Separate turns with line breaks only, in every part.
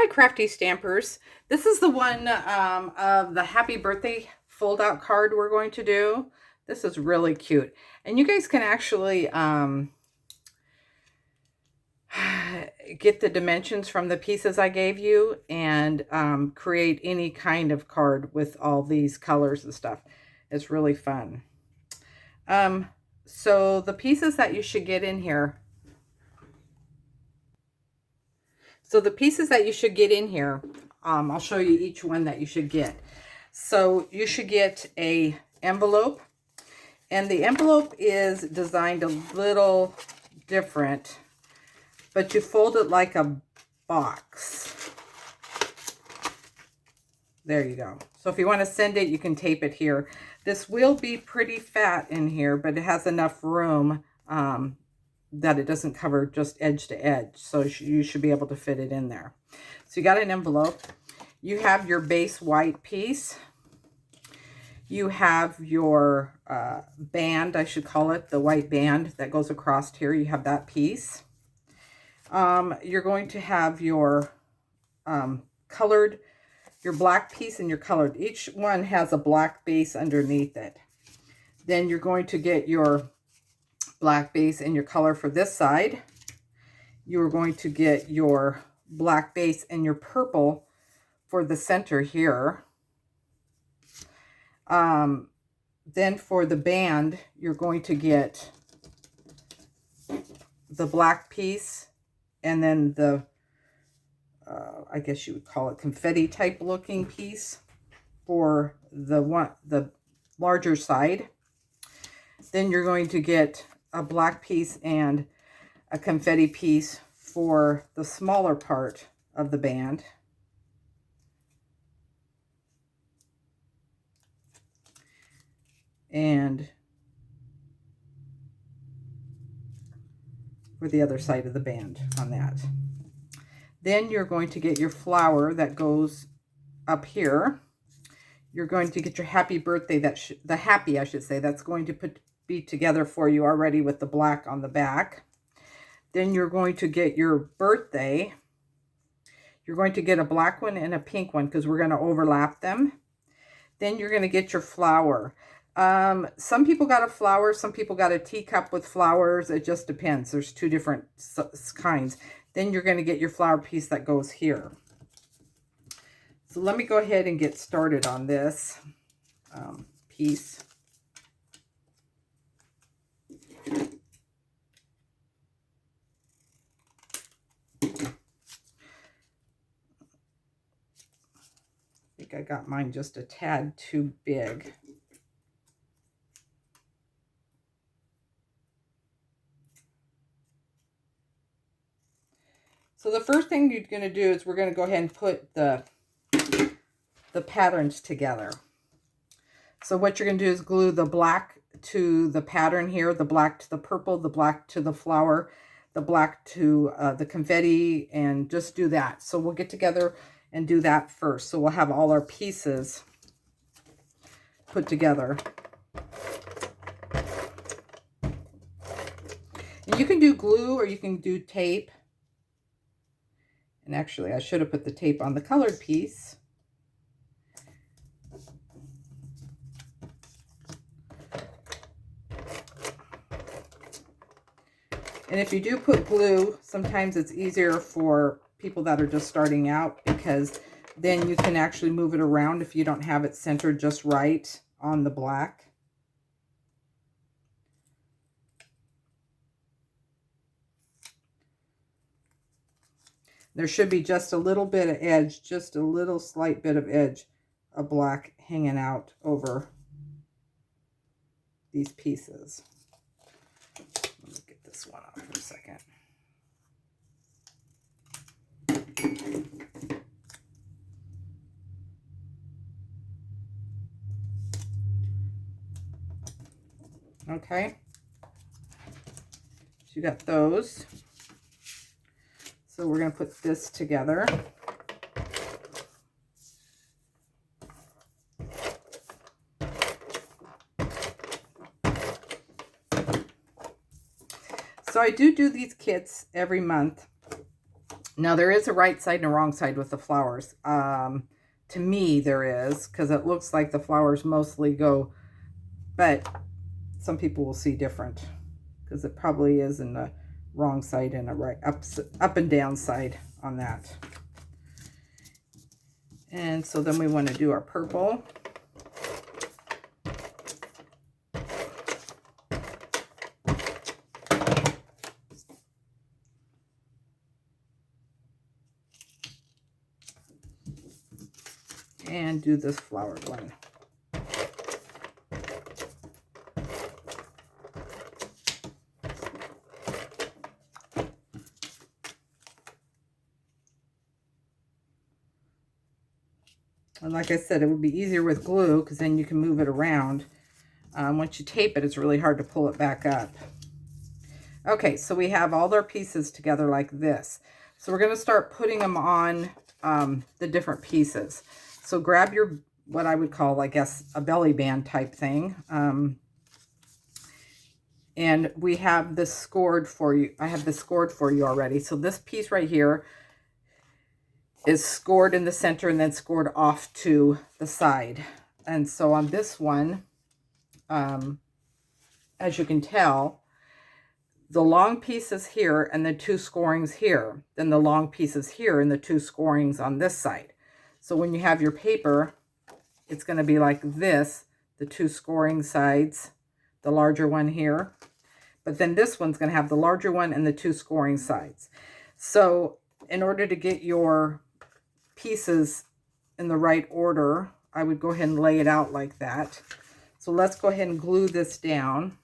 Hi, Crafty Stampers. This is the one of the happy birthday fold out card we're going to do. This is really cute. And you guys can actually get the dimensions from the pieces I gave you and create any kind of card with all these colors and stuff. It's really fun. So the pieces that you should get in here. So the pieces that you should get in here, I'll show you each one that you should get. So you should get a envelope, and the envelope is designed a little different, but you fold it like a box. There you go. So if you want to send it, you can tape it here. This will be pretty fat in here, but it has enough room that it doesn't cover just edge to edge. So you should be able to fit it in there. So you got an envelope. You have your base white piece. You have your band, I should call it, the white band that goes across here. You have that piece. You're going to have your colored, your black piece and your colored. Each one has a black base underneath it. Then you're going to get your black base and your color for this side. You're going to get your black base and your purple for the center here. Then for the band, you're going to get the black piece and then the, I guess you would call it confetti type looking piece for the larger side. Then you're going to get a black piece and a confetti piece for the smaller part of the band. And for the other side of the band on that. Then you're going to get your flower that goes up here. You're going to get your happy birthday, the happy, I should say, that's going to be together for you already with the black on the back. Then you're going to get your birthday. You're going to get a black one and a pink one because we're going to overlap them. Then you're going to get your flower. Some people got a flower, some people got a teacup with flowers. It just depends. There's two different kinds. Then you're going to get your flower piece that goes here. So let me go ahead and get started on this piece. I think I got mine just a tad too big. So the first thing you're going to do is we're going to go ahead and put the patterns together. So what you're going to do is glue the black to the pattern here, the black to the purple, the black to the flower, the black to the confetti, and just do that. So we'll get together and do that first. So we'll have all our pieces put together. And you can do glue or you can do tape. And actually, I should have put the tape on the colored piece. And if you do put glue, sometimes it's easier for people that are just starting out because then you can actually move it around if you don't have it centered just right on the black. There should be just a little bit of edge, just a little slight bit of edge of black hanging out over these pieces. Let me get this one off for a second. Okay, so you got those. So we're going to put this together. So I do these kits every month. Now there is a right side and a wrong side with the flowers. To me there is, because it looks like the flowers mostly go, but some people will see different, because it probably is in the wrong side and a right up and down side on that. And so then we want to do our purple. And do this flowered one. And like I said, it would be easier with glue because then you can move it around. Once you tape it, it's really hard to pull it back up. Okay, so we have all our pieces together like this. So we're going to start putting them on the different pieces. So grab your, what I would call, I guess, a belly band type thing. And we have this scored for you. I have this scored for you already. So this piece right here is scored in the center and then scored off to the side. And so on this one, as you can tell, the long piece is here and the two scorings here. Then the long piece is here and the two scorings on this side. So when you have your paper, it's going to be like this, the two scoring sides, the larger one here. But then this one's going to have the larger one and the two scoring sides. So in order to get your pieces in the right order, I would go ahead and lay it out like that. So let's go ahead and glue this down.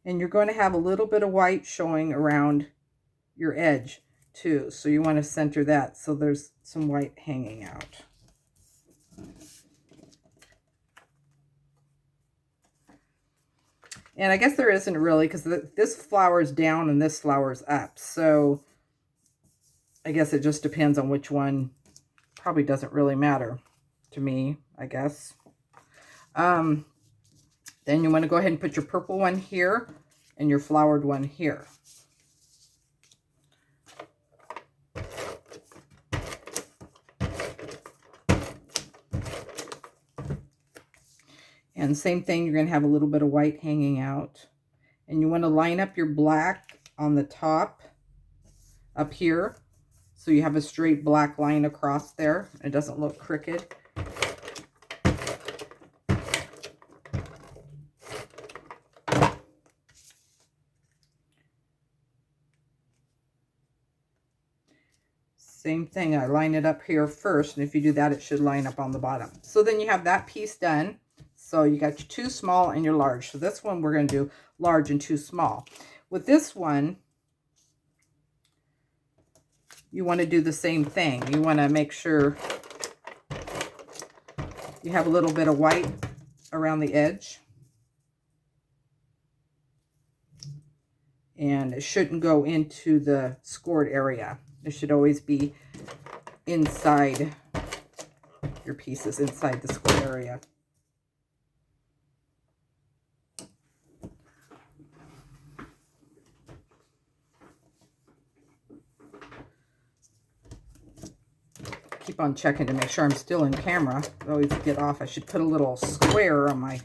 And you're going to have a little bit of white showing around your edge too. So you want to center that so there's some white hanging out. And I guess there isn't really, because this flower is down and this flower is up. So I guess it just depends on which one. Probably doesn't really matter to me, I guess. Then you want to go ahead and put your purple one here and your flowered one here. And same thing, you're going to have a little bit of white hanging out. And you want to line up your black on the top up here, so you have a straight black line across there. It doesn't look crooked. Same thing, I line it up here first, and if you do that, it should line up on the bottom. So then you have that piece done. So you got your two small and your large. So this one we're going to do large and two small. With this one, you want to do the same thing. You want to make sure you have a little bit of white around the edge. And it shouldn't go into the scored area. It should always be inside your pieces, inside the square area. Keep on checking to make sure I'm still in camera. I always get off. I should put a little square on my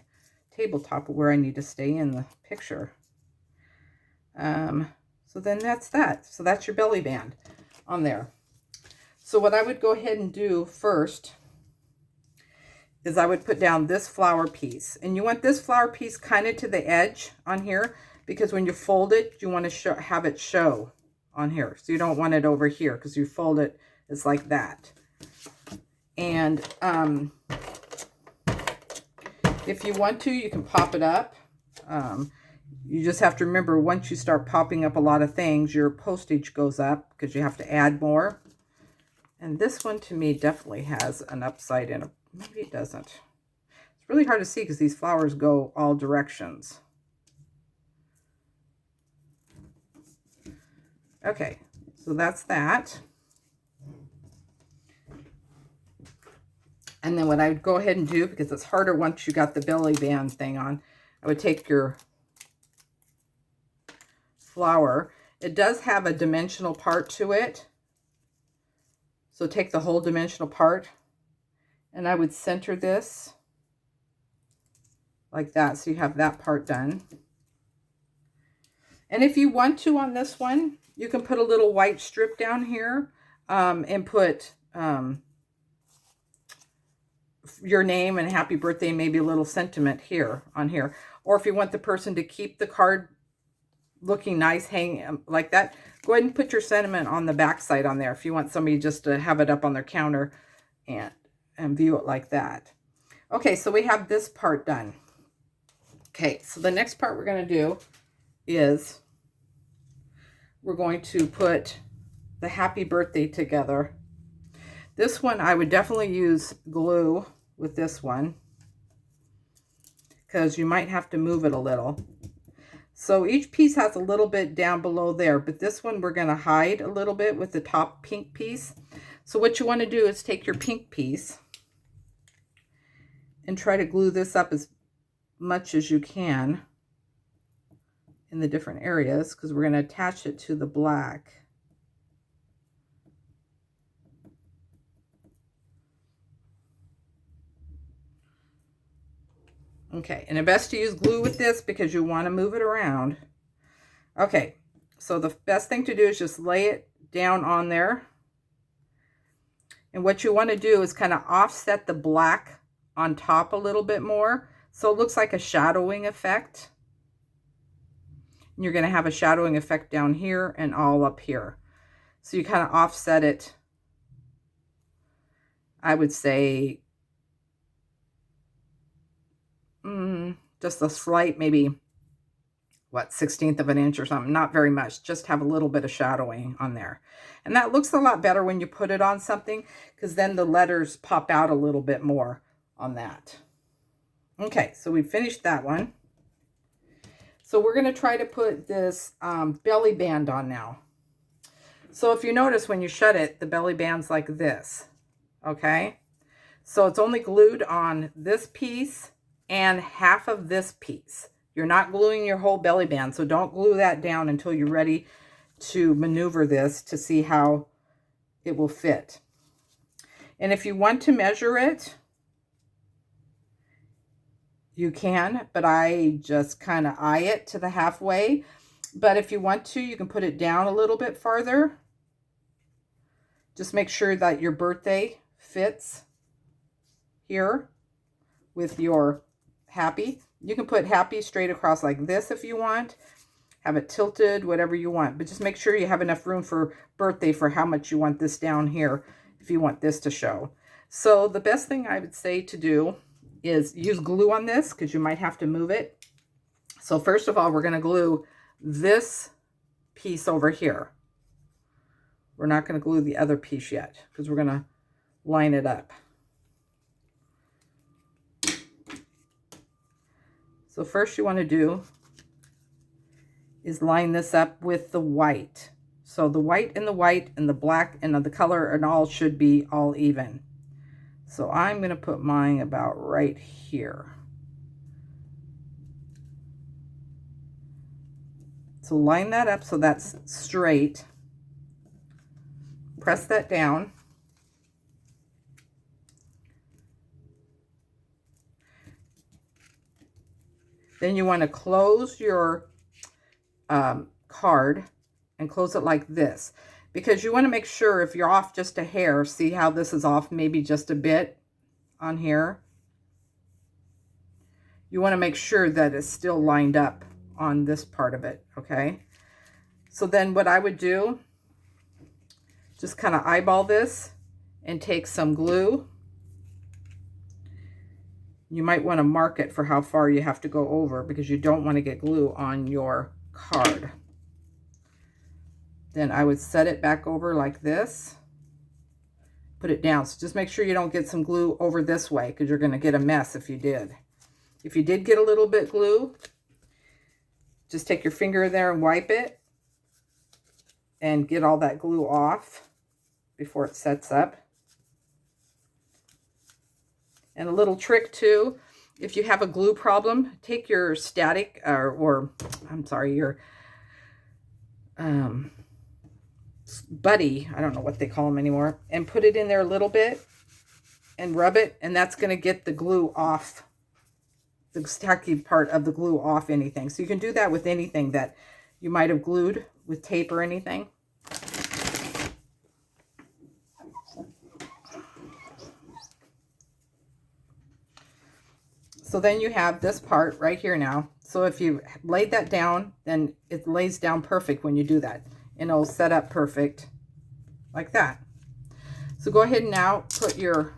tabletop where I need to stay in the picture. So then that's that. So that's your belly band on there. So what I would go ahead and do first is I would put down this flower piece. And you want this flower piece kind of to the edge on here, because when you fold it, you want to have it show on here. So you don't want it over here, because you fold it, it's like that. And if you want to, you can pop it up. You just have to remember, once you start popping up a lot of things, your postage goes up because you have to add more. And this one to me definitely has an upside and maybe it doesn't. It's really hard to see because these flowers go all directions. Okay, so that's that. And then what I would go ahead and do, because it's harder once you got the belly band thing on, I would take your flower. It does have a dimensional part to it. So take the whole dimensional part, and I would center this like that. So you have that part done. And if you want to on this one, you can put a little white strip down here and put your name and happy birthday, maybe a little sentiment here on here. Or if you want the person to keep the card looking nice, hanging like that, go ahead and put your sentiment on the back side on there if you want somebody just to have it up on their counter and view it like that. Okay, so we have this part done. Okay, so the next part we're going to do is we're going to put the happy birthday together. This one, I would definitely use glue with this one because you might have to move it a little. So each piece has a little bit down below there, but this one we're going to hide a little bit with the top pink piece. So what you want to do is take your pink piece and try to glue this up as much as you can in the different areas, because we're going to attach it to the black. Okay, and it's best to use glue with this because you want to move it around. Okay, so the best thing to do is just lay it down on there. And what you want to do is kind of offset the black on top a little bit more, so it looks like a shadowing effect. And you're going to have a shadowing effect down here and all up here. So you kind of offset it, I would say, just a slight, maybe, what, 1/16 of an inch or something. Not very much. Just have a little bit of shadowing on there. And that looks a lot better when you put it on something, because then the letters pop out a little bit more on that. Okay, so we finished that one. So we're going to try to put this belly band on now. So if you notice when you shut it, the belly band's like this. Okay? So it's only glued on this piece and half of this piece. You're not gluing your whole belly band, so don't glue that down until you're ready to maneuver this to see how it will fit. And if you want to measure it, you can, but I just kind of eye it to the halfway. But if you want to, you can put it down a little bit farther. Just make sure that your birthday fits here with your happy. You can put happy straight across like this if you want. Have it tilted, whatever you want. But just make sure you have enough room for birthday for how much you want this down here if you want this to show. So the best thing I would say to do is use glue on this because you might have to move it. So first of all, we're going to glue this piece over here. We're not going to glue the other piece yet because we're going to line it up. So first you want to do is line this up with the white. So the white and the black and the color and all should be all even. So I'm going to put mine about right here. So line that up so that's straight. Press that down. Then you want to close your card and close it like this, because you want to make sure if you're off just a hair, see how this is off maybe just a bit on here. You want to make sure that it's still lined up on this part of it, okay? So then what I would do, just kind of eyeball this and take some glue. You might want to mark it for how far you have to go over because you don't want to get glue on your card. Then I would set it back over like this. Put it down. So just make sure you don't get some glue over this way because you're going to get a mess if you did. If you did get a little bit glue, just take your finger there and wipe it and get all that glue off before it sets up. And a little trick too, if you have a glue problem, take your static, or I'm sorry, your buddy, I don't know what they call them anymore, and put it in there a little bit and rub it, and that's going to get the glue off, the tacky part of the glue off anything. So you can do that with anything that you might have glued with tape or anything. So then you have this part right here now. So if you laid that down, then it lays down perfect when you do that. And it'll set up perfect like that. So go ahead and now put your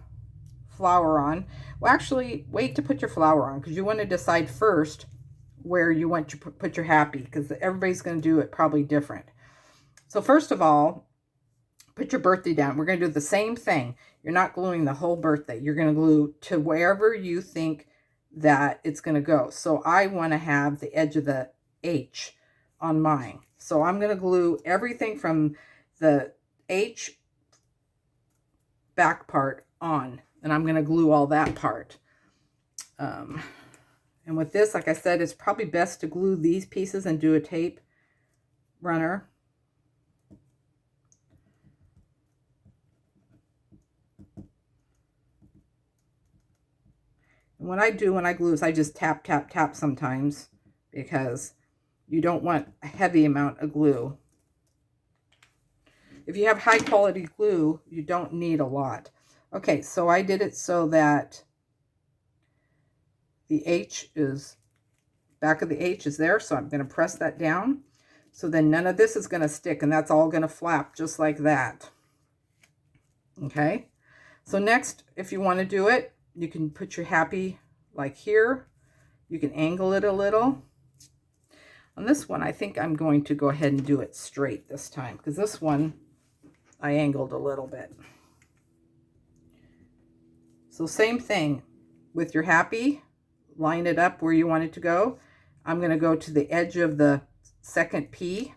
flower on. Well, actually, wait to put your flower on, because you want to decide first where you want to put your happy, because everybody's going to do it probably different. So first of all, put your birthday down. We're going to do the same thing. You're not gluing the whole birthday. You're going to glue to wherever you think that it's going to go. So I want to have the edge of the H on mine. So I'm going to glue everything from the H back part on, and I'm going to glue all that part. And with this, like I said, it's probably best to glue these pieces and do a tape runner. And what I do when I glue is I just tap, tap, tap sometimes, because you don't want a heavy amount of glue. If you have high quality glue, you don't need a lot. Okay, so I did it so that the H is, back of the H is there, so I'm going to press that down. So then none of this is going to stick, and that's all going to flap just like that. Okay, so next, if you want to do it, you can put your happy like here. You can angle it a little. On this one, I think I'm going to go ahead and do it straight this time, because this one I angled a little bit. So same thing with your happy, line it up where you want it to go. I'm going to go to the edge of the second P.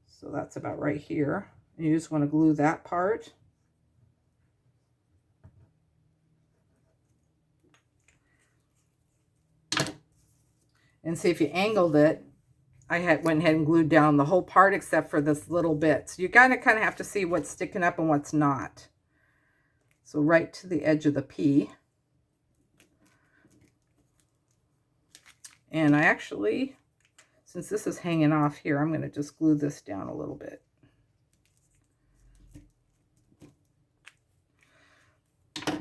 So that's about right here. And you just want to glue that part. And see, if you angled it, I went ahead and glued down the whole part except for this little bit. So you kind of have to see what's sticking up and what's not. So right to the edge of the P. And I actually, since this is hanging off here, I'm going to just glue this down a little bit.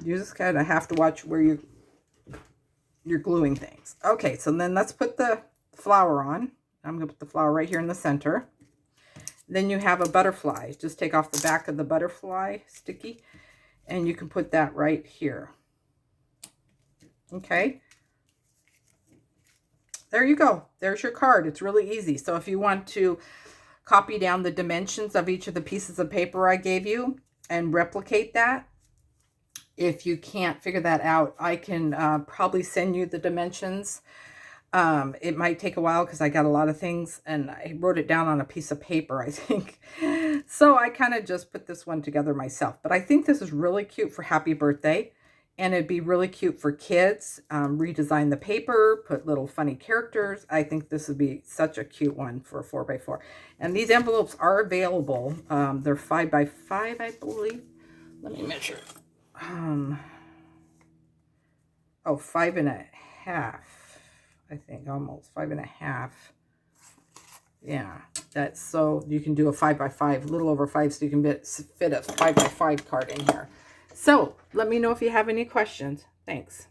You just kind of have to watch where you're gluing things. Okay, so then let's put the flower on. I'm going to put the flower right here in the center. Then you have a butterfly. Just take off the back of the butterfly sticky, and you can put that right here. Okay. There you go. There's your card. It's really easy. So if you want to copy down the dimensions of each of the pieces of paper I gave you and replicate that, if you can't figure that out, I can probably send you the dimensions. It might take a while because I got a lot of things and I wrote it down on a piece of paper, I think. So I kind of just put this one together myself. But I think this is really cute for happy birthday. And it'd be really cute for kids. Redesign the paper, put little funny characters. I think this would be such a cute one for a 4x4. And these envelopes are available. They're 5x5, I believe. Let me measure. Oh, 5.5. I think almost 5.5. Yeah, that's so you can do a 5x5, a little over 5, so you can fit a 5x5 card in here. So let me know if you have any questions. Thanks.